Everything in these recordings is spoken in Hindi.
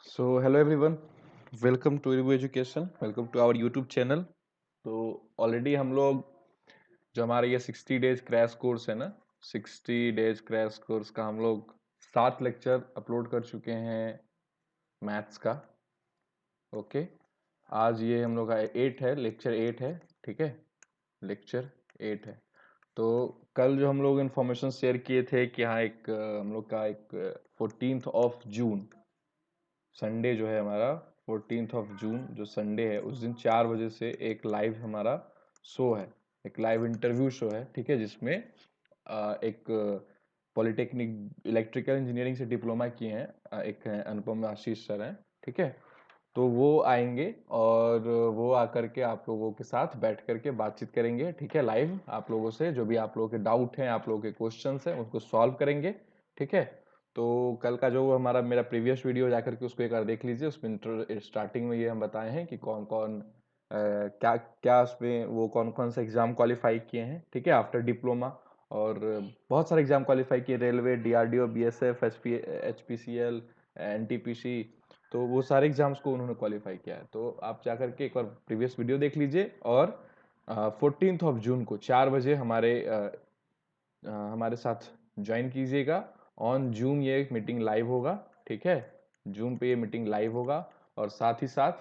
So hello everyone, welcome to Rivu Education, welcome to our YouTube channel। तो ऑलरेडी हम लोग जो हमारा ये 60 डेज क्रैश कोर्स है ना, 60 डेज क्रैश कोर्स का हम लोग 7 लेक्चर अपलोड कर चुके हैं मैथ्स का। ओके, आज ये हम लोग का 8 है, लेक्चर 8 है। ठीक है, लेक्चर 8 है। तो कल जो हम लोग इन्फॉर्मेशन शेयर किए थे कि हाँ एक हम लोग का एक 14th ऑफ जून संडे जो है हमारा 14th ऑफ जून जो संडे है उस दिन 4 बजे से एक लाइव हमारा शो है, एक लाइव इंटरव्यू शो है। ठीक है, जिसमें एक पॉलिटेक्निक इलेक्ट्रिकल इंजीनियरिंग से डिप्लोमा किए हैं, एक हैं अनुपम आशीष सर हैं। ठीक है, तो वो आएंगे और वो आकर के आप लोगों के साथ बैठ करके बातचीत करेंगे। ठीक है, लाइव आप लोगों से जो भी आप लोगों के डाउट हैं, आप लोगों के क्वेश्चंस हैं, उनको सॉल्व करेंगे। ठीक है, तो कल का जो हमारा मेरा प्रीवियस वीडियो जाकर के उसको एक बार देख लीजिए। उसमें स्टार्टिंग में ये हम बताए हैं कि कौन कौन क्या क्या उसमें वो कौन कौन से एग्जाम क्वालिफाई किए हैं। ठीक है, आफ्टर डिप्लोमा और बहुत सारे एग्जाम क्वालिफाई किए, railway, DRDO, BSF, HPCL, NTPC, तो वो सारे एग्जाम्स को उन्होंने क्वालिफाई किया है। तो आप जाकर के एक बार प्रीवियस वीडियो देख लीजिए और 14th ऑफ जून को 4 बजे हमारे साथ ज्वाइन कीजिएगा। ऑन जूम ये मीटिंग लाइव होगा। ठीक है, जूम पे ये मीटिंग लाइव होगा और साथ ही साथ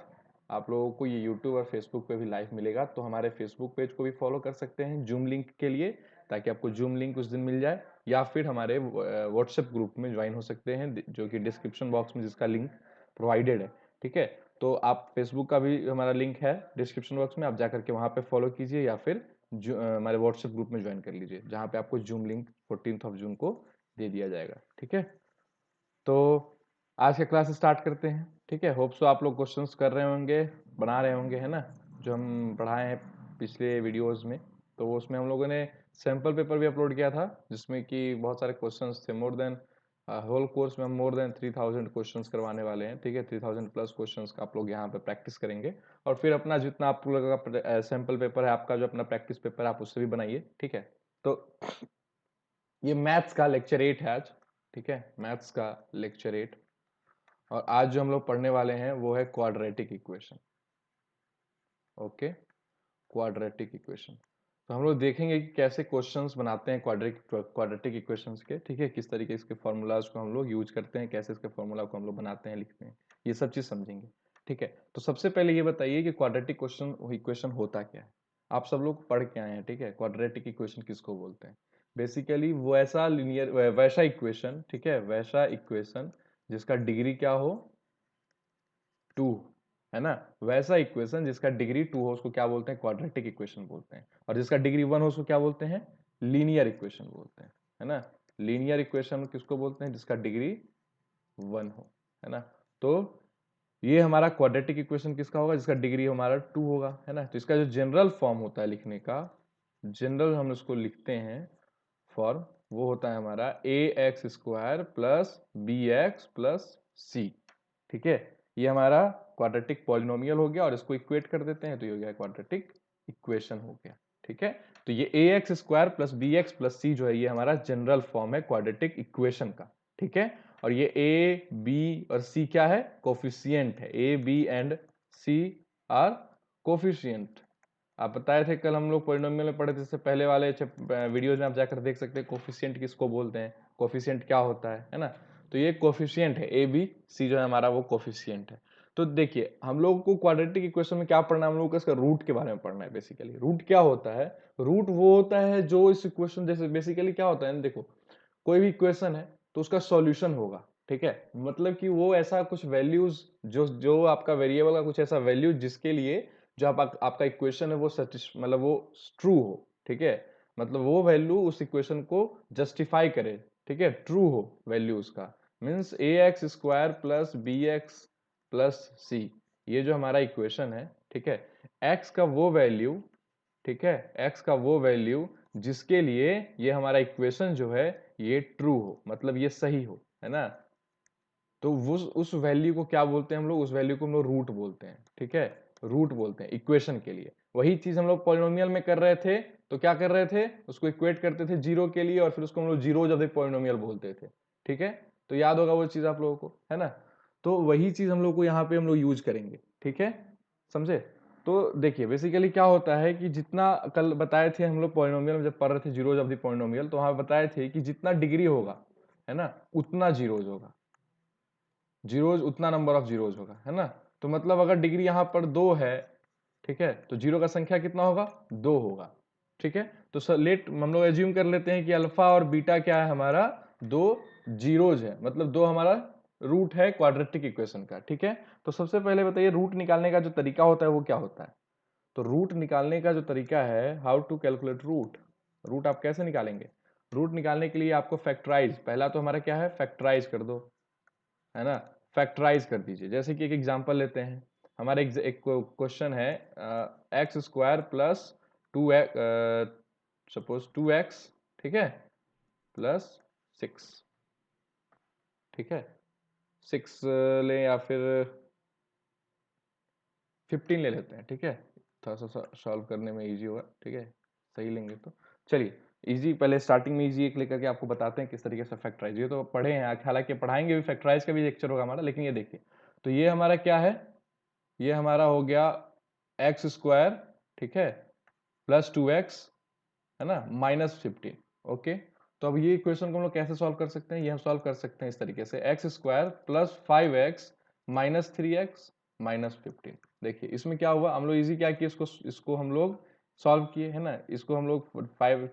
आप लोगों को ये यूट्यूब और फेसबुक पे भी लाइव मिलेगा। तो हमारे फेसबुक पेज को भी फॉलो कर सकते हैं जूम लिंक के लिए, ताकि आपको जूम लिंक उस दिन मिल जाए, या फिर हमारे व्हाट्सएप ग्रुप में ज्वाइन हो सकते हैं जो कि डिस्क्रिप्शन बॉक्स में जिसका लिंक प्रोवाइडेड है। ठीक है, तो आप फेसबुक का भी हमारा लिंक है डिस्क्रिप्शन बॉक्स में, आप जाकर के वहाँ पे फॉलो कीजिए या फिर हमारे व्हाट्सएप ग्रुप में ज्वाइन कर लीजिए, जहाँ पे आपको zoom link 14th of June को दे दिया जाएगा। ठीक है, तो आज का क्लास स्टार्ट करते हैं। ठीक है, होप सो आप लोग क्वेश्चंस कर रहे होंगे, बना रहे होंगे, है ना, जो हम पढ़ाए हैं पिछले वीडियोस में। तो वो उसमें हम लोगों ने सैम्पल पेपर भी अपलोड किया था, जिसमें कि बहुत सारे क्वेश्चंस थे। मोर देन होल कोर्स में हम मोर देन 3000 क्वेश्चंस करवाने वाले हैं। ठीक है, 3000 प्लस क्वेश्चंस का आप लोग यहाँ पे प्रैक्टिस करेंगे और फिर अपना जितना आप लोगों का सैम्पल पेपर है, आपका जो अपना प्रैक्टिस पेपर है, आप उससे भी बनाइए। ठीक है, तो ये मैथ्स का लेक्चर 8 है आज। ठीक है, मैथ्स का लेक्चर 8, और आज जो हम लोग पढ़ने वाले हैं वो है quadratic equation. Okay, quadratic equation. तो हम लोग देखेंगे कि कैसे क्वेश्चंस बनाते हैं क्वाड्रेटिक इक्वेशंस के। ठीक है, किस तरीके इसके फॉर्मूलाज को हम लोग यूज करते हैं, कैसे इसके फॉर्मूला को हम लोग बनाते हैं, लिखते हैं, ये सब चीज समझेंगे। ठीक है, तो सबसे पहले ये बताइए कि क्वाड्रेटिक इक्वेशन होता क्या है। आप सब लोग पढ़ के आए हैं। ठीक है, क्वाड्रेटिक इक्वेशन किसको बोलते हैं? बेसिकली वो ऐसा लीनियर वैसा इक्वेशन, ठीक है, वैसा इक्वेशन जिसका डिग्री क्या हो, 2, है ना। वैसा इक्वेशन जिसका डिग्री 2 हो उसको क्या बोलते हैं? क्वाड्रेटिक इक्वेशन बोलते हैं। और जिसका डिग्री 1 हो उसको क्या बोलते हैं? लीनियर इक्वेशन बोलते हैं, है ना। लीनियर इक्वेशन किसको बोलते हैं? जिसका डिग्री 1 हो, है ना। तो ये हमारा क्वाड्रेटिक इक्वेशन किसका होगा? जिसका डिग्री हमारा 2 होगा, है ना। तो इसका जो जनरल फॉर्म होता है लिखने का, जनरल हम इसको लिखते हैं फॉर्म, वो होता है हमारा a x square plus b x plus c. ठीक है, ये हमारा क्वाड्रेटिक पॉलिनोमियल हो गया और इसको इक्वेट कर देते हैं तो ये हो गया क्वाड्रेटिक इक्वेशन हो गया। ठीक है, तो ये a x square plus b x plus c जो है ये हमारा जनरल फॉर्म है क्वाड्रेटिक इक्वेशन का। ठीक है, और ये ए बी और सी क्या है? कोफिशियंट है। A B and C are coefficient. आप बताए थे कल हम लोग पॉलिनोमियल में पढ़े थे, इससे पहले वाले वीडियोज में आप जाकर देख सकते हैं कोफिशियंट किसको बोलते हैं, कोफिशियंट क्या होता है ना। तो ये कोफिशियंट है, ए बी सी जो है हमारा वो कोफिशियंट है। तो देखिए हम लोग को क्वाड्रेटिक इक्वेशन में क्या पढ़ना है, हम लोग को इसका रूट के बारे में पढ़ना है। बेसिकली रूट क्या होता है? रूट वो होता है जो इस इक्वेशन, जैसे बेसिकली क्या होता है, देखो कोई भी इक्वेशन है तो उसका सॉल्यूशन होगा। ठीक है, मतलब कि वो ऐसा कुछ वैल्यूज जो जो आपका वेरिएबल का कुछ ऐसा वैल्यू जिसके लिए जो आपका इक्वेशन है वो मतलब वो ट्रू हो। ठीक है, मतलब वो वैल्यू उस इक्वेशन को जस्टिफाई करे। ठीक है, ट्रू हो वैल्यू उसका, means a x square plus b x plus c, ये जो हमारा इक्वेशन है। ठीक है, एक्स का वो वैल्यू, ठीक है, एक्स का वो वैल्यू जिसके लिए ये हमारा इक्वेशन जो है ये ट्रू हो, मतलब ये सही हो, है ना। तो वो उस वैल्यू को क्या बोलते हैं हम लोग? उस वैल्यू को हम लोग रूट बोलते हैं। ठीक है, रूट बोलते हैं इक्वेशन के लिए। वही चीज हम लोग पॉलिनोमियल में कर रहे थे, तो क्या कर रहे थे? उसको इक्वेट करते थे जीरो के लिए और फिर उसको हम लोग जीरो ऑफ द पॉलिनोमियल बोलते थे। ठीक है, तो याद होगा वो चीज आप लोगों को, है ना। तो वही चीज हम लोग को यहाँ पे हम लोग यूज करेंगे, ठीक है, समझे। तो देखिए बेसिकली क्या होता है कि जितना कल बताए थे हम लोग पॉलिनोमियल में जब पढ़ रहे थे जीरोज ऑफ द पॉलिनोमियल, तो वहां बताए थे कि जितना डिग्री होगा, है ना, उतना जीरोज होगा, जीरोज उतना नंबर ऑफ जीरोज होगा, है ना। तो मतलब अगर डिग्री यहाँ पर 2 है, ठीक है, तो जीरो का संख्या कितना होगा, 2 होगा, ठीक है। तो लेट हम लोग एज्यूम कर लेते हैं कि अल्फा और बीटा क्या है हमारा, 2 जीरोज है, मतलब 2 हमारा रूट है क्वाड्रेटिक इक्वेशन का, ठीक है। तो सबसे पहले बताइए रूट निकालने का जो तरीका होता है वो क्या होता है। तो रूट निकालने का जो तरीका है, how to calculate root, root आप कैसे निकालेंगे। रूट निकालने के लिए आपको फैक्टराइज, पहला तो हमारा क्या है, फैक्टराइज कर दो, है ना, फैक्टराइज कर दीजिए। जैसे कि एक एग्जांपल लेते हैं, हमारे एक क्वेश्चन है x square plus 2x, suppose 2x, ठीक है, प्लस 6, ठीक है, 6 ले या फिर 15 ले लेते हैं, ठीक है, थोड़ा सा सॉल्व करने में इजी होगा, ठीक है, सही लेंगे तो। चलिए इजी, पहले स्टार्टिंग में इजी एक लेकर के आपको बताते हैं किस तरीके से फैक्टराइज, ये तो पढ़े हैं, हालांकि पढ़ाएंगे भी, फैक्टराइज का भी लेक्चर होगा हमारा, लेकिन ये देखिए, तो ये हमारा क्या है, ये हमारा हो गया एक्स स्क्वायर, ठीक है, प्लस 2x, है ना, माइनस 15, ओके। तो अब ये इक्वेशन को हम लोग कैसे सॉल्व कर सकते हैं, ये हम सॉल्व कर सकते हैं इस तरीके से, x square plus 5x minus 3x minus 15। देखिए इसमें क्या हुआ, हम लोग इजी क्या किए, इसको हम लोग सॉल्व किए, है ना, इसको हम लोग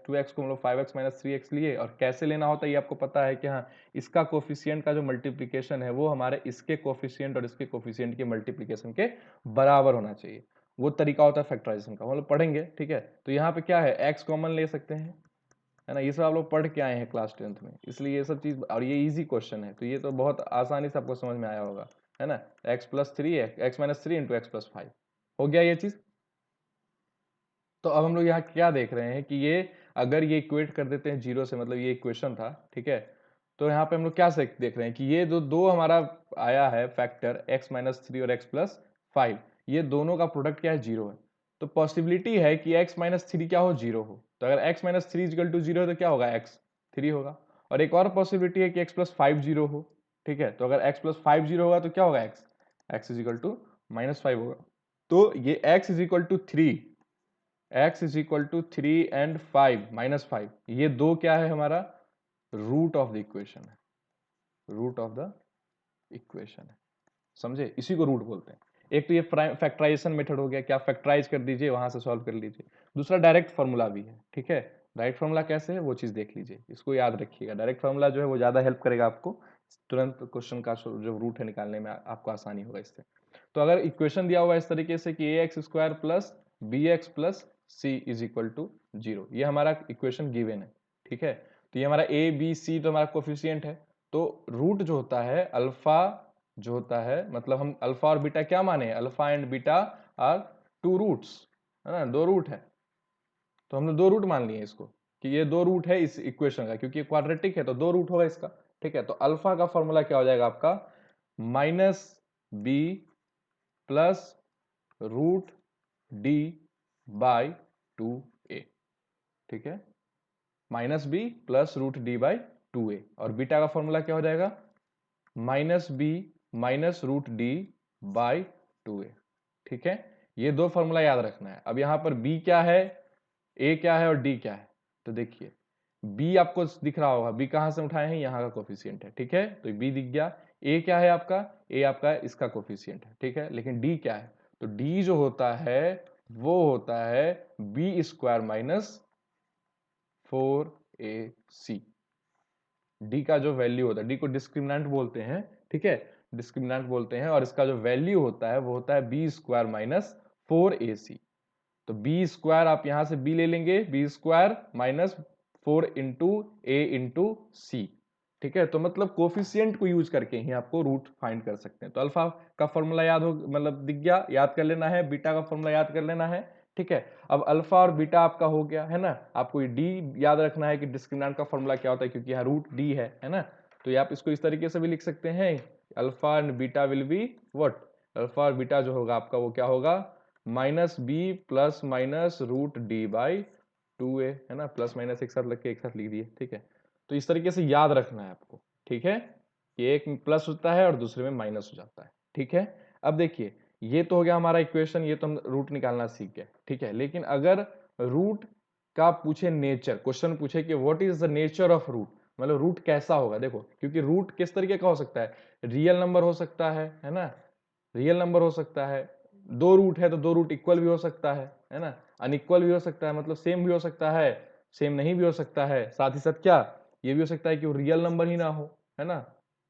2x को हम लोग 5x माइनस 3x लिए, और कैसे लेना होता है ये आपको पता है कि हाँ, इसका कोफिशिएंट का जो मल्टीप्लीकेशन है वो हमारे इसके कोफिशिएंट और इसके कोफिशिएंट के मल्टीप्लीकेशन के बराबर होना चाहिए, वो तरीका होता है फैक्टराइजेशन का, हम लोग पढ़ेंगे, ठीक है। तो यहाँ पे क्या है, x कॉमन ले सकते हैं, है ना, ये सब आप लोग पढ़ के आए हैं क्लास 10th में, इसलिए ये सब चीज, और ये इजी क्वेश्चन है, तो ये तो बहुत आसानी से आपको समझ में आया होगा, है ना, x minus three into x plus 5 हो गया ये चीज। तो अब हम लोग यहाँ क्या देख रहे हैं कि ये अगर ये इक्वेट कर देते हैं जीरो से, मतलब ये इक्वेशन था, ठीक है, तो यहाँ पे हम लोग क्या देख रहे हैं कि ये दो दो हमारा आया है फैक्टर x माइनस थ्री और x प्लस 5, ये दोनों का प्रोडक्ट क्या है, जीरो है। तो पॉसिबिलिटी है कि x माइनस थ्री क्या हो, जीरो हो, तो अगर x minus three is equal to zero है तो क्या होगा, x 3 होगा। और एक और पॉसिबिलिटी है कि x प्लस 5 जीरो हो, ठीक है, तो अगर x प्लस 5 जीरो होगा तो क्या होगा, x इजिकल टू माइनस 5 होगा। तो ये x is equal to 3, x is equal to 3 and 5 minus 5, ये दो क्या है हमारा, रूट ऑफ द इक्वेशन है, रूट ऑफ द इक्वेशन है, समझे, इसी को रूट बोलते हैं। एक तो ये फैक्टराइजेशन मेथड हो गया, क्या फैक्टराइज कर दीजिए वहां से सॉल्व कर लीजिए, दूसरा डायरेक्ट फार्मूला भी है, ठीक है। डायरेक्ट फार्मूला कैसे है वो चीज देख लीजिए, इसको याद रखिएगा, डायरेक्ट फार्मूला जो है वो ज्यादा हेल्प करेगा आपको, तुरंत क्वेश्चन का जो रूट है निकालने में आपको आसानी होगा इससे। तो अगर इक्वेशन दिया हुआ है इस तरीके से कि a x square plus b x plus c is equal to zero, ये हमारा इक्वेशन गिवन है, ठीक है। तो ये हमारा ए बी सी तो हमारा कोफिशियंट है, तो रूट जो होता है अल्फा, जो होता है मतलब हम अल्फा और बीटा क्या माने, alpha and beta are two roots, है ना, दो रूट है, तो हमने दो रूट मान लिए इसको कि ये दो रूट है इस इक्वेशन का, क्योंकि क्वाड्रेटिक है तो दो रूट होगा इसका, ठीक है। तो अल्फा का फॉर्मूला क्या हो जाएगा आपका, minus B plus root D by 2a, ठीक है, minus B plus root D by 2a, और बीटा का फॉर्मूला क्या हो जाएगा, minus B minus root D by 2a, ठीक है। ये दो फॉर्मूला याद रखना है। अब यहां पर b क्या है, a क्या है और d क्या है, तो देखिए b आपको दिख रहा होगा, b कहां से उठाए हैं, यहाँ का कोफिशियंट है, ठीक है, तो b दिख गया। a क्या है आपका, a आपका इसका कोफिशियंट है, ठीक है, लेकिन d क्या है, तो d जो होता है वो होता है B square minus 4ac, D का जो वैल्यू होता है, डी को डिस्क्रिमिनेंट बोलते हैं, ठीक है, डिस्क्रिमिनेंट बोलते हैं, और इसका जो वैल्यू होता है वो होता है बी स्क्वायर माइनस 4ac। तो बी स्क्वायर आप यहां से बी ले लेंगे, बी स्क्वायर माइनस 4 इंटू ए इंटू सी, ठीक है। तो मतलब कोफिशियंट को यूज करके ही आपको रूट फाइंड कर सकते हैं। तो अल्फा का फॉर्मूला याद हो, मतलब दिख गया, याद कर लेना है, बीटा का फॉर्मूला याद कर लेना है, ठीक है। अब अल्फा और बीटा आपका हो गया, है ना, आपको ये डी याद रखना है कि डिस्क्रिमिनेंट का फॉर्मूला क्या होता है, क्योंकि यहाँ रूट डी है ना। तो ये आप इसको इस तरीके से भी लिख सकते हैं, alpha and beta will be what, alpha और बीटा जो होगा आपका वो क्या होगा, minus B plus minus root D by 2a, है ना, प्लस माइनस एक साथ लग के एक साथ लिख दिए, ठीक है। तो इस तरीके से याद रखना है आपको, ठीक है। कि एक प्लस होता है और दूसरे में माइनस हो जाता है। ठीक है, अब देखिए ये तो हो गया हमारा इक्वेशन, ये तो हम रूट निकालना सीख गए। ठीक है, लेकिन अगर रूट का पूछे नेचर, क्वेश्चन पूछे कि what is the nature of root, मतलब रूट कैसा होगा, देखो क्योंकि रूट किस तरीके का हो सकता है, रियल नंबर हो सकता है ना, रियल नंबर हो सकता है, दो रूट है तो दो रूट इक्वल भी हो सकता है ना, अनइक्वल भी हो सकता है, मतलब सेम भी हो सकता है, सेम नहीं भी हो सकता है, साथ ही साथ क्या ये भी हो सकता है कि वो रियल नंबर ही ना हो, है ना,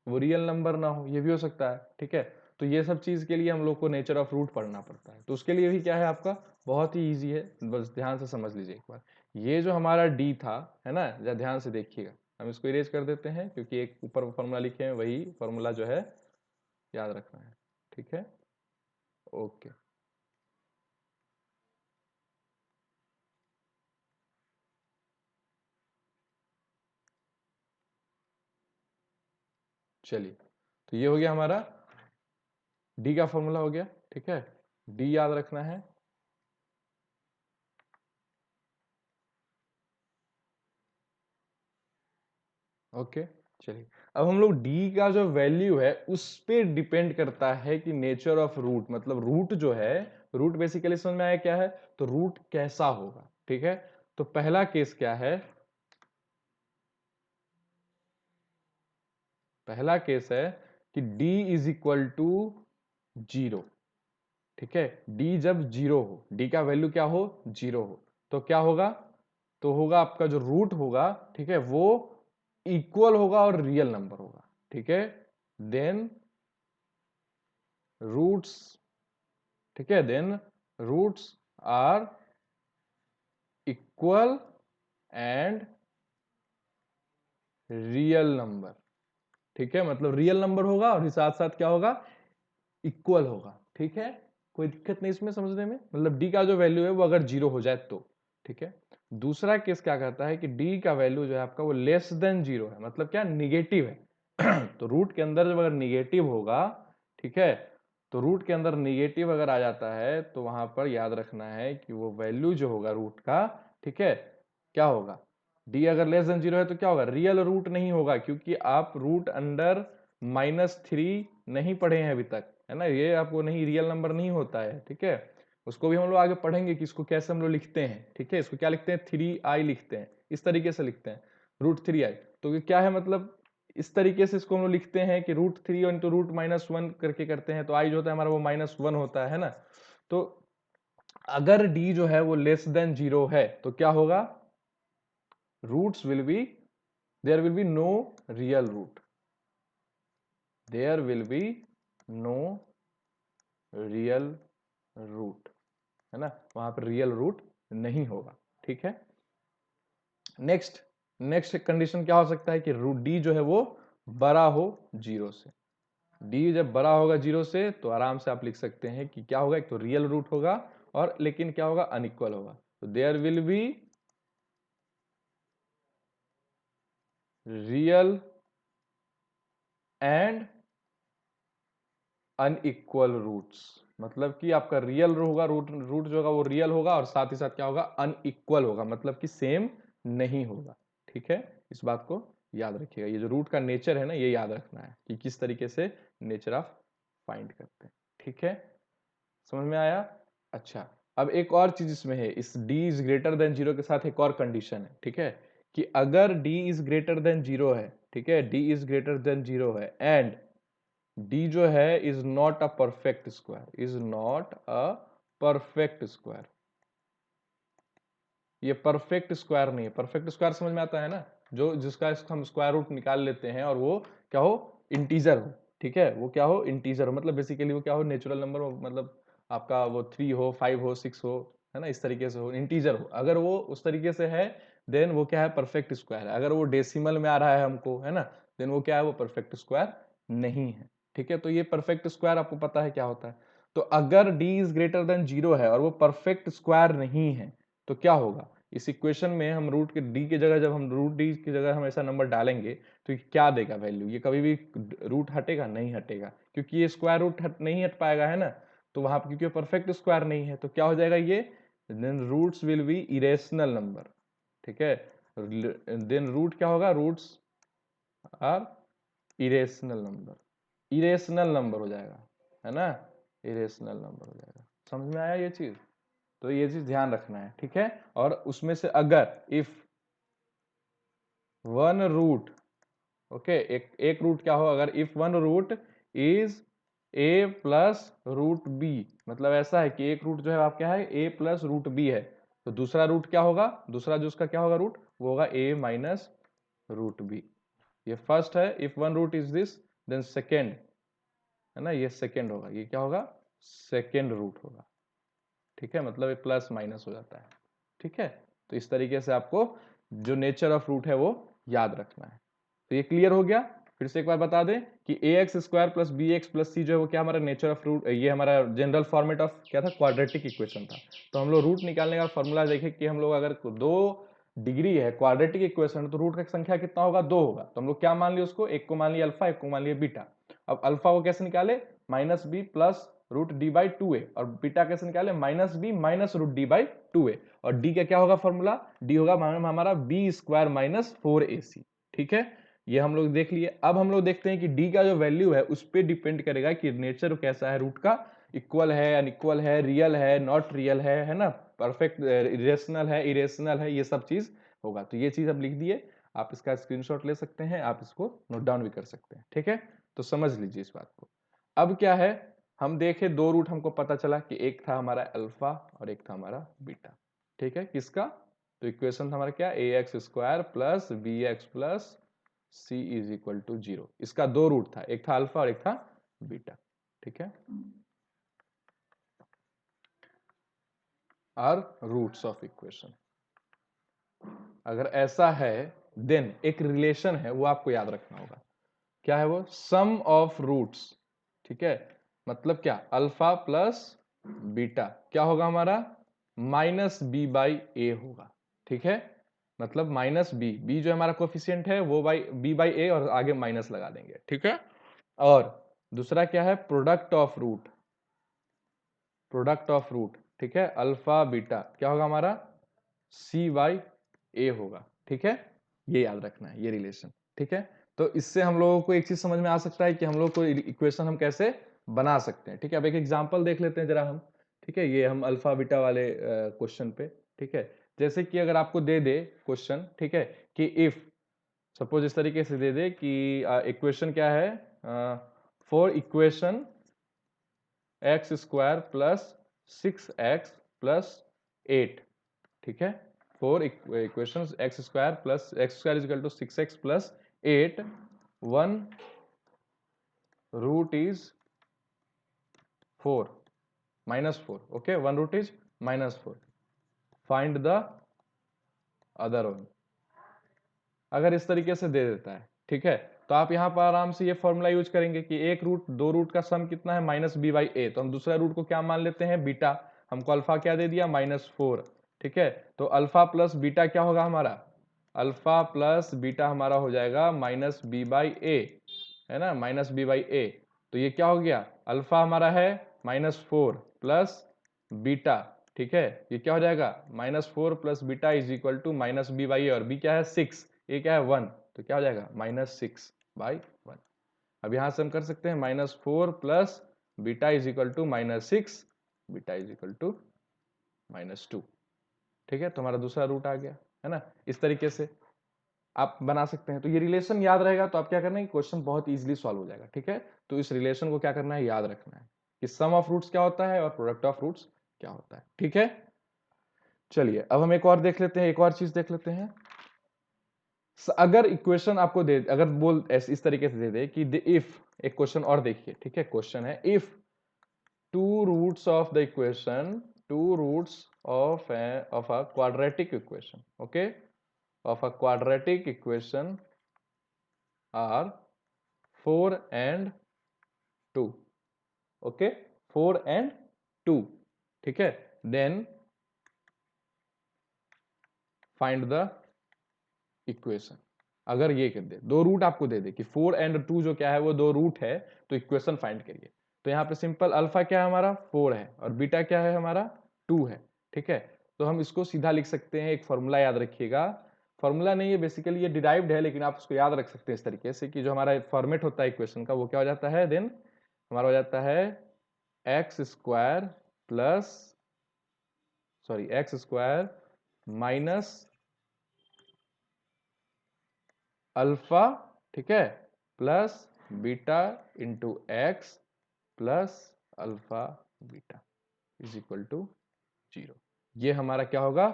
वो रियल नंबर ना हो, ये भी हो सकता है। ठीक है, तो ये सब चीज के लिए हम लोग को नेचर ऑफ रूट पढ़ना पड़ता है, तो उसके लिए भी क्या है आपका बहुत ही ईजी है, बस ध्यान से समझ लीजिए एक बार। ये जो हमारा डी था, है ना, जरा ध्यान से देखिएगा, हम इसको इरेज कर देते हैं क्योंकि एक ऊपर फॉर्मूला लिखे हैं वही फॉर्मूला जो है याद रखना है। ठीक है, ओके, चलिए तो ये हो गया हमारा डी का फॉर्मूला हो गया। ठीक है, डी याद रखना है। ओके, चलिए अब हम लोग डी का जो वैल्यू है उस पे डिपेंड करता है कि नेचर ऑफ रूट, मतलब रूट जो है, रूट बेसिकली समझ में आया क्या है, तो रूट कैसा होगा। ठीक है, तो पहला केस क्या है, पहला केस है कि d इज इक्वल टू 0। ठीक है, d जब जीरो हो, d का वैल्यू क्या हो, जीरो हो, तो क्या होगा, तो होगा आपका जो रूट होगा, ठीक है, वो इक्वल होगा और रियल नंबर होगा। ठीक है, देन रूट्स, ठीक है, then roots are equal and real number. ठीक है, मतलब रियल नंबर होगा और साथ साथ क्या होगा, इक्वल होगा। ठीक है, कोई दिक्कत नहीं इसमें समझने में, मतलब डी का जो वैल्यू है वो अगर जीरो हो जाए तो। ठीक है, दूसरा केस क्या कहता है कि डी का वैल्यू जो है आपका वो लेस देन जीरो है, मतलब क्या, निगेटिव है तो रूट के अंदर जब अगर निगेटिव होगा, ठीक है, तो रूट के अंदर निगेटिव अगर आ जाता है तो वहां पर याद रखना है कि वो वैल्यू जो होगा रूट का, ठीक है, क्या होगा, डी अगर लेस देन जीरो है तो क्या होगा, रियल रूट नहीं होगा, क्योंकि आप रूट अंडर -3 नहीं पढ़े हैं अभी तक, है ना, ये आपको नहीं, रियल नंबर नहीं होता है। ठीक है, उसको भी हम लोग आगे पढ़ेंगे कि इसको कैसे हम लोग लिखते हैं। ठीक है, इसको क्या लिखते हैं, 3i लिखते हैं, इस तरीके से लिखते हैं, √3i। तो ये क्या है, मतलब इस तरीके से इसको हम लोग लिखते हैं कि √3 इंटू √-1 करके करते हैं, तो i जो होता है हमारा वो -1 होता है ना। तो अगर d जो है वो लेस देन जीरो है तो क्या होगा, roots will be, there will be no real root, there will be no real root, है ना, वहां पर रियल रूट नहीं होगा। ठीक है, नेक्स्ट, नेक्स्ट कंडीशन क्या हो सकता है कि रूट डी जो है वो बड़ा हो जीरो से। डी जब बड़ा होगा जीरो से तो आराम से आप लिख सकते हैं कि क्या होगा, एक तो रियल रूट होगा और लेकिन क्या होगा, अनइक्वल होगा, तो there will be real and unequal roots, मतलब कि आपका रियल होगा, रूट रूट जो होगा वो रियल होगा और साथ ही साथ क्या होगा, अनइक्वल होगा, मतलब कि सेम नहीं होगा। ठीक है, इस बात को याद रखिएगा, ये जो रूट का नेचर है ना, ये याद रखना है कि किस तरीके से नेचर ऑफ फाइंड करते हैं। ठीक है, समझ में आया। अच्छा, अब एक और चीज इसमें है, इस d is greater than zero के साथ एक और कंडीशन है। ठीक है, कि अगर d is greater than zero है, ठीक है, d is greater than zero है एंड d जो है is not a perfect square, is not a perfect square, ये परफेक्ट स्क्वायर नहीं है। परफेक्ट स्क्वायर समझ में आता है ना, जो जिसका हम स्क्वायर रूट निकाल लेते हैं और वो क्या हो, इंटीजर हो। ठीक है, वो क्या हो, इंटीजर हो, मतलब बेसिकली वो क्या हो, नेचुरल नंबर हो, मतलब आपका वो 3 हो, 5 हो, 6 हो, है ना, इस तरीके से हो, इंटीजर हो, अगर वो उस तरीके से है देन वो क्या है, परफेक्ट स्क्वायर है। अगर वो डेसिमल में आ रहा है हमको, है ना, देन वो क्या है, वो परफेक्ट स्क्वायर नहीं है। ठीक है, तो ये परफेक्ट स्क्वायर आपको पता है क्या होता है। तो अगर d is greater than zero है और वो परफेक्ट स्क्वायर नहीं है तो क्या होगा, इस इक्वेशन में हम रूट के डी की जगह, जब हम रूट डी की जगह हम ऐसा नंबर डालेंगे तो ये क्या देगा वैल्यू, ये कभी भी रूट हटेगा नहीं, हटेगा, क्योंकि ये स्क्वायर रूट नहीं हट पाएगा, है ना, तो वहां पर क्योंकि परफेक्ट स्क्वायर नहीं है तो क्या हो जाएगा ये, then roots will be irrational number. ठीक है, देन रूट क्या होगा, roots are irrational number, irrational number हो जाएगा, है ना, इरेशनल नंबर हो जाएगा। समझ में आया ये चीज? तो ये चीज ध्यान रखना है, ठीक है। और उसमें से अगर इफ वन रूट, ओके, एक रूट क्या हो, अगर if one root is A plus root B, मतलब ऐसा है कि एक रूट जो है आप क्या है, ए प्लस रूट बी है, तो दूसरा रूट क्या होगा, दूसरा जो उसका क्या होगा रूट, वो होगा ए माइनस रूट बी। ये फर्स्ट है, if one root is this, then second, है ना, ये सेकेंड होगा, ये क्या होगा, सेकेंड रूट होगा, ठीक है, मतलब ये प्लस माइनस हो जाता है, ठीक है। तो इस तरीके से आपको जो नेचर ऑफ रूट है वो याद रखना है। तो ये क्लियर हो गया। फिर से एक बार बता दें कि a x square plus b x plus c जो है वो क्या हमारा नेचर ऑफ रूट, ये हमारा जनरल फॉर्मेट ऑफ क्या था, क्वाड्रेटिक इक्वेशन था। तो हम लोग रूट निकालने का फॉर्मूला देखें कि हम लोग अगर 2 डिग्री है क्वाड्रेटिक इक्वेशन, तो रूट का संख्या कितना होगा, 2 होगा। तो हम लोग क्या मान लिया उसको, एक को मान लिया अल्फा, एक को मान लिया बीटा। अब अल्फा को कैसे निकाले, minus B plus root D by 2a, और बीटा कैसे निकाले, minus B minus root D by 2a। और डी का क्या होगा फॉर्मूला, डी होगा हमारा बी स्क्वायर माइनस 4ac, ठीक है। ये हम लोग देख लिए। अब हम लोग देखते हैं कि डी का जो वैल्यू है उस पर डिपेंड करेगा कि नेचर कैसा है रूट का, इक्वल है, अनइक्वल है, रियल है, नॉट रियल है ना, परफेक्ट, इरेशनल है, इरेशनल है, ये सब चीज होगा। तो ये चीज अब लिख दिए, आप इसका स्क्रीनशॉट ले सकते हैं, आप इसको नोट डाउन भी कर सकते हैं, ठीक है। तो समझ लीजिए इस बात को। अब क्या है, हम देखे 2 रूट हमको पता चला कि एक था हमारा अल्फा और एक था हमारा बीटा, ठीक है, किसका, तो इक्वेशन था हमारा क्या, a x square plus b x plus c is equal to 0। इसका 2 रूट था, एक था अल्फा और एक था बीटा, ठीक है। आर रूट्स ऑफ इक्वेशन, अगर ऐसा है देन एक रिलेशन है वो आपको याद रखना होगा, क्या है वो, सम ऑफ रूट्स, ठीक है। मतलब क्या, अल्फा प्लस बीटा क्या होगा हमारा, माइनस बी बाई ए होगा, ठीक है। मतलब माइनस बी, बी जो हमारा कोफिशियंट है वो बाई बी बाई ए, और आगे माइनस लगा देंगे, ठीक है। और दूसरा क्या है, product of root, product of root, ठीक है, अल्फा बीटा क्या होगा हमारा, सी बाई ए होगा, ठीक है। ये याद रखना है, ये रिलेशन, ठीक है। तो इससे हम लोगों को एक चीज समझ में आ सकता है कि हम लोग को इक्वेशन हम कैसे बना सकते हैं, ठीक है। अब एक एग्जांपल देख लेते हैं जरा हम, ठीक है। ये हम अल्फा बीटा वाले क्वेश्चन पे, ठीक है। जैसे कि अगर आपको दे दे क्वेश्चन, ठीक है, कि इफ सपोज इस तरीके से दे दे कि इक्वेशन क्या है, for equation x square plus 6x plus 8, ठीक है। For equation x square plus x square is equal to 6x plus 8, one root is 4 minus 4, okay, one root is minus 4, find the other one. अगर इस तरीके से दे देता है, ठीक है, तो आप यहाँ पर आराम से ये फॉर्मूला यूज करेंगे कि एक रूट, 2 रूट का सम कितना है, माइनस बी बाई ए। तो हम दूसरा रूट को क्या मान लेते हैं, बीटा। हमको अल्फा क्या दे दिया, -4, ठीक है। तो अल्फा प्लस बीटा क्या होगा हमारा, अल्फा प्लस बीटा हमारा हो जाएगा माइनस बी बाई ए, है ना, माइनस बी बाई ए। तो ये क्या हो गया, अल्फा हमारा है -4 प्लस बीटा, ठीक है, ये क्या हो जाएगा, -4 plus beta is equal to minus b by a, और बी क्या है 6, ए क्या है 1, तो क्या हो जाएगा -6/1। अब यहां से हम कर सकते हैं -4 plus beta is equal to -6, beta is equal to -2, ठीक है। तो हमारा दूसरा रूट आ गया, है ना। इस तरीके से आप बना सकते हैं। तो ये रिलेशन याद रहेगा तो आप क्या करना है, क्वेश्चन बहुत इजीली सॉल्व हो जाएगा, ठीक है। तो इस रिलेशन को क्या करना है, याद रखना है कि सम ऑफ रूट्स क्या होता है और प्रोडक्ट ऑफ रूट्स क्या होता है, ठीक है। चलिए अब हम एक और देख लेते हैं, एक और चीज देख लेते हैं। अगर इक्वेशन आपको दे, अगर बोल इस तरीके से दे दे कि इफ, एक क्वेश्चन और देखिए, ठीक है, क्वेश्चन है if two roots of the equation, two roots of a quadratic equation, okay, of a quadratic equation are 4 and 2, okay, 4 and 2, ठीक है, देन फाइंड द इक्वेशन। अगर ये कर दे, 2 रूट आपको दे दे कि 4 and 2 जो क्या है वो 2 रूट है, तो इक्वेशन फाइंड करिए। तो यहाँ पे सिंपल अल्फा क्या है हमारा 4 है और बीटा क्या है हमारा 2 है, ठीक है। तो हम इसको सीधा लिख सकते हैं, एक फॉर्मूला याद रखिएगा, फॉर्मूला नहीं है, बेसिकली ये डिराइव्ड है, लेकिन आप उसको याद रख सकते हैं इस तरीके से कि जो हमारा फॉर्मेट होता है इक्वेशन का वो क्या हो जाता है, देन हमारा हो जाता है x square plus x square minus alpha, ठीक है, plus beta into x plus alpha beta is equal to 0। ये हमारा क्या होगा,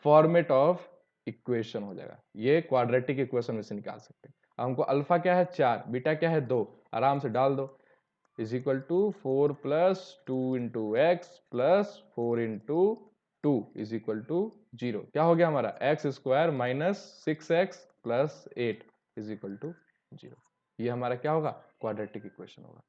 फॉर्मेट ऑफ इक्वेशन हो जाएगा। ये क्वाड्रेटिक इक्वेशन में से निकाल सकते हैं। अब हमको अल्फा क्या है 4, बीटा क्या है 2, आराम से डाल दो, is equal to 4 plus 2 into x plus 4 into 2 is equal to 0। क्या हो गया हमारा, x square minus 6x plus 8 is equal to 0। ये हमारा क्या होगा, क्वाड्रेटिक इक्वेशन होगा।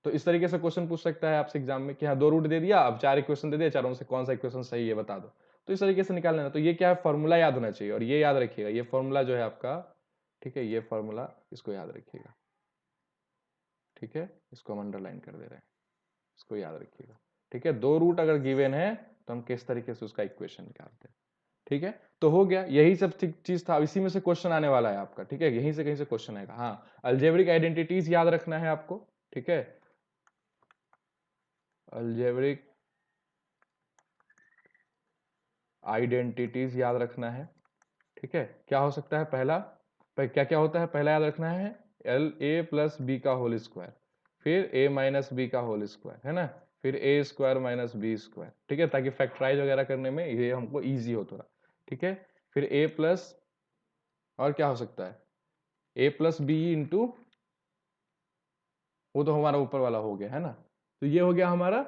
तो इस तरीके से क्वेश्चन पूछ सकता है आपसे एग्जाम में कि हाँ 2 रूट दे दिया, अब 4 इक्वेशन दे दिया, चारों में से कौन सा इक्वेशन सही है बता दो। तो इस तरीके से निकाल लेना। तो ये क्या है, फॉर्मूला याद होना चाहिए, और ये याद रखिएगा, ये फॉर्मूला जो है आपका, ठीक है, ये फॉर्मूला इसको याद रखिएगा, ठीक है, इसको हम अंडरलाइन कर दे रहे हैं, इसको याद रखिएगा, ठीक है। 2 रूट अगर गिवन है तो हम किस तरीके से उसका इक्वेशन निकालते हैं, ठीक है। तो हो गया, यही सब चीज था, इसी में से क्वेश्चन आने वाला है आपका, ठीक है, यहीं से कहीं से क्वेश्चन आएगा। हाँ, अलजेब्रिक आइडेंटिटीज याद रखना है आपको, ठीक है, अलजेब्रिक आइडेंटिटीज याद रखना है, ठीक है। क्या हो सकता है पहला, क्या क्या होता है, पहला याद रखना है एल ए प्लस बी का होल स्क्वायर, फिर ए माइनस बी का होल स्क्वायर, है ना, फिर ए स्क्वायर माइनस बी स्क्वायर, ठीक है, ताकि फैक्टराइज वगैरह करने में ये हमको इजी हो थोड़ा, ठीक है। फिर ए प्लस, और क्या हो सकता है, ए प्लस बी इंटू, वो तो हमारा ऊपर वाला हो गया, है ना। तो ये हो गया हमारा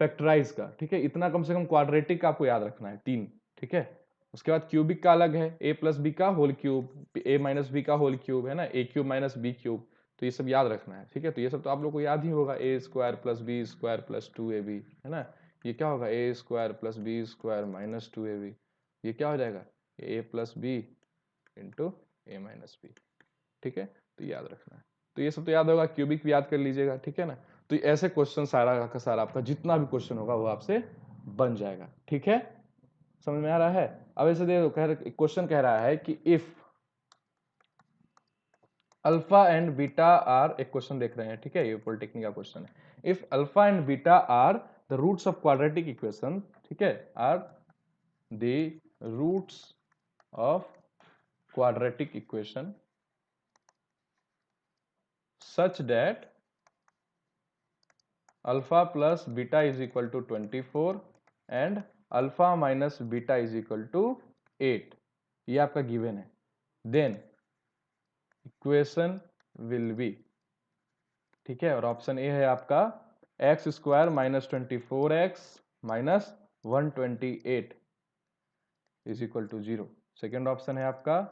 फैक्टराइज का, ठीक है। इतना कम से कम क्वाड्रेटिक आपको याद रखना है, 3, ठीक है। उसके बाद क्यूबिक का अलग है, ए प्लस बी का होल क्यूब, ए माइनस बी का होल क्यूब, है ना, ए क्यूब माइनस बी क्यूब। तो ये सब याद रखना है, ठीक है। तो ये सब तो आप लोग को याद ही होगा, a square plus b square plus 2ab, है ना। ये क्या होगा, a square plus b square minus 2ab, ये क्या हो जाएगा, a plus b into a minus b, ठीक है। तो याद रखना है, तो ये सब तो याद होगा, क्यूबिक भी याद कर लीजिएगा, ठीक है ना। तो ऐसे क्वेश्चन सारा का सारा आपका जितना भी क्वेश्चन होगा वो आपसे बन जाएगा, ठीक है, समझ में आ रहा है। अब ऐसे दे दो, क्वेश्चन कह रहा है कि if alpha and beta are, एक क्वेश्चन देख रहे हैं, ठीक है, ये पॉलिटेक्निक का क्वेश्चन है। If alpha and beta are the roots of quadratic equation, ठीक है, are the roots of quadratic equation such that alpha plus beta is equal to 24 and alpha minus beta is equal to 8, ये आपका गिवन है, देन इक्वेशन विल बी, ठीक है। और ऑप्शन ए है आपका x square minus 24x minus 128 is equal to 0। Second option है आपका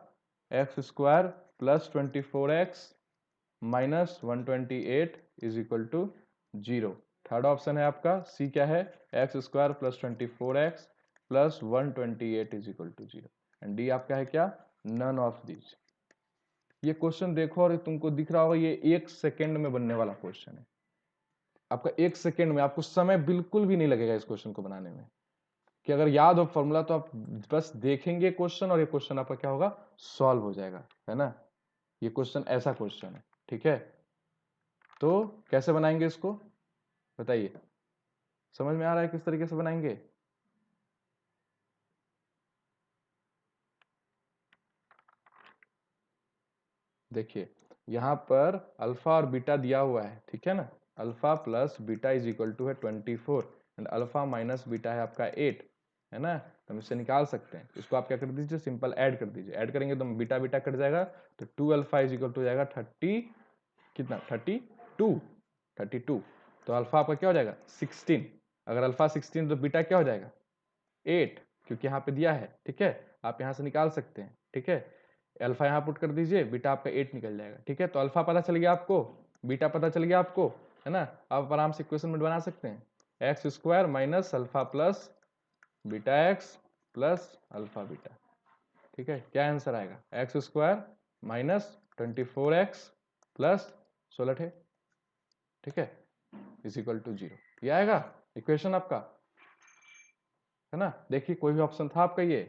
x square plus 24x minus 128 is equal to 0। Third option है आपका सी, क्या है, x square plus 24x plus 128 is equal to 0। And D आपका है क्या, नन ऑफ दिस। ये क्वेश्चन देखो और तुमको दिख रहा होगा, ये 1 सेकेंड में बनने वाला क्वेश्चन है आपका, 1 सेकेंड में, आपको समय बिल्कुल भी नहीं लगेगा इस क्वेश्चन को बनाने में, कि अगर याद हो फॉर्मूला तो आप बस देखेंगे क्वेश्चन और ये क्वेश्चन आपका क्या होगा, सॉल्व हो जाएगा, है ना। ये क्वेश्चन ऐसा क्वेश्चन है, ठीक है। तो कैसे बनाएंगे इसको बताइए, समझ में आ रहा है किस तरीके से बनाएंगे। देखिए यहाँ पर अल्फा और बीटा दिया हुआ है, ठीक है ना, alpha plus beta is equal to है 24 एंड अल्फा माइनस बीटा है आपका 8, है ना। तो हम इससे निकाल सकते हैं, इसको आप क्या कर दीजिए, सिंपल ऐड कर दीजिए, ऐड करेंगे तो बीटा बीटा कट जाएगा, तो 2 अल्फा इज इक्वल टू जाएगा 30, कितना 32, तो अल्फा आपका क्या हो जाएगा 16, अगर अल्फा 16 तो बीटा क्या हो जाएगा 8, क्योंकि यहाँ पे दिया है, ठीक है, आप यहाँ से निकाल सकते हैं, ठीक है। अल्फा यहाँ पुट कर दीजिए, बीटा आपका 8 निकल जाएगा, ठीक है। तो अल्फा पता चल गया आपको, बीटा पता चल गया आपको, है ना। आप आराम से इक्वेशन में बना सकते हैं, x square minus alpha plus beta x plus alpha beta, ठीक है। क्या आंसर आएगा, x square minus 24x plus 16, ठीक है, इज इक्वल टू 0। ये आएगा इक्वेशन आपका, है ना। देखिए कोई भी ऑप्शन था आपका ये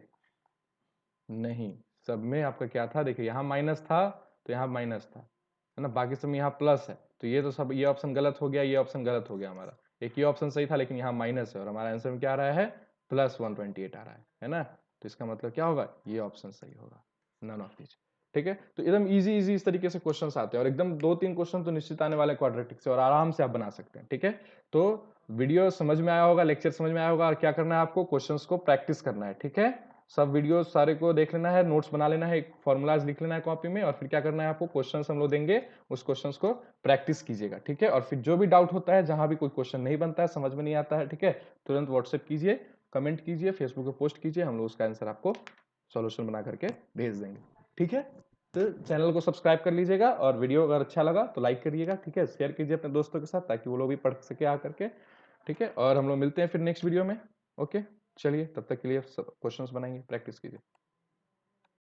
नहीं, सब में आपका क्या था, देखिए यहाँ माइनस था तो यहाँ माइनस था, है ना, बाकी सब में यहाँ प्लस है, तो ये तो सब, ये ऑप्शन गलत हो गया, ये ऑप्शन गलत हो गया हमारा। एक ये ऑप्शन सही था लेकिन यहाँ माइनस है और हमारा आंसर में क्या आ रहा है, +128 आ रहा है ना। तो इसका मतलब क्या होगा, ये ऑप्शन सही होगा, नन ऑफ दीज। ठीक है, तो एकदम इजी इजी इस तरीके से क्वेश्चंस आते हैं और एकदम 2-3 क्वेश्चन तो निश्चित आने वाले क्वाड्रेटिक से और आराम से आप बना सकते हैं। ठीक है, तो वीडियो समझ में आया होगा, लेक्चर समझ में आया होगा, और क्या करना है आपको, क्वेश्चंस को प्रैक्टिस करना है। ठीक है, सब वीडियो सारे को देख लेना है, नोट्स बना लेना है, एक फॉर्मूलाज लिख लेना है कॉपी में, और फिर क्या करना है आपको, क्वेश्चंस हम लोग देंगे, उस क्वेश्चंस को प्रैक्टिस कीजिएगा। ठीक है, और फिर जो भी डाउट होता है, जहां भी कोई क्वेश्चन नहीं बनता है, समझ में नहीं आता है, ठीक है, तुरंत व्हाट्सएप कीजिए, कमेंट कीजिए, फेसबुक पे पोस्ट कीजिए, हम लोग उसका आंसर आपको सॉल्यूशन बना करके भेज देंगे। ठीक है, तो चैनल को सब्सक्राइब कर लीजिएगा, और वीडियो अगर अच्छा लगा तो लाइक करिएगा। ठीक है, शेयर कीजिए अपने दोस्तों के साथ ताकि वो लोग भी पढ़ सके आ करके। ठीक है, और हम लोग मिलते हैं फिर नेक्स्ट वीडियो में। ओके, चलिए तब तक के लिए क्वेश्चंस बनाइए, प्रैक्टिस कीजिए।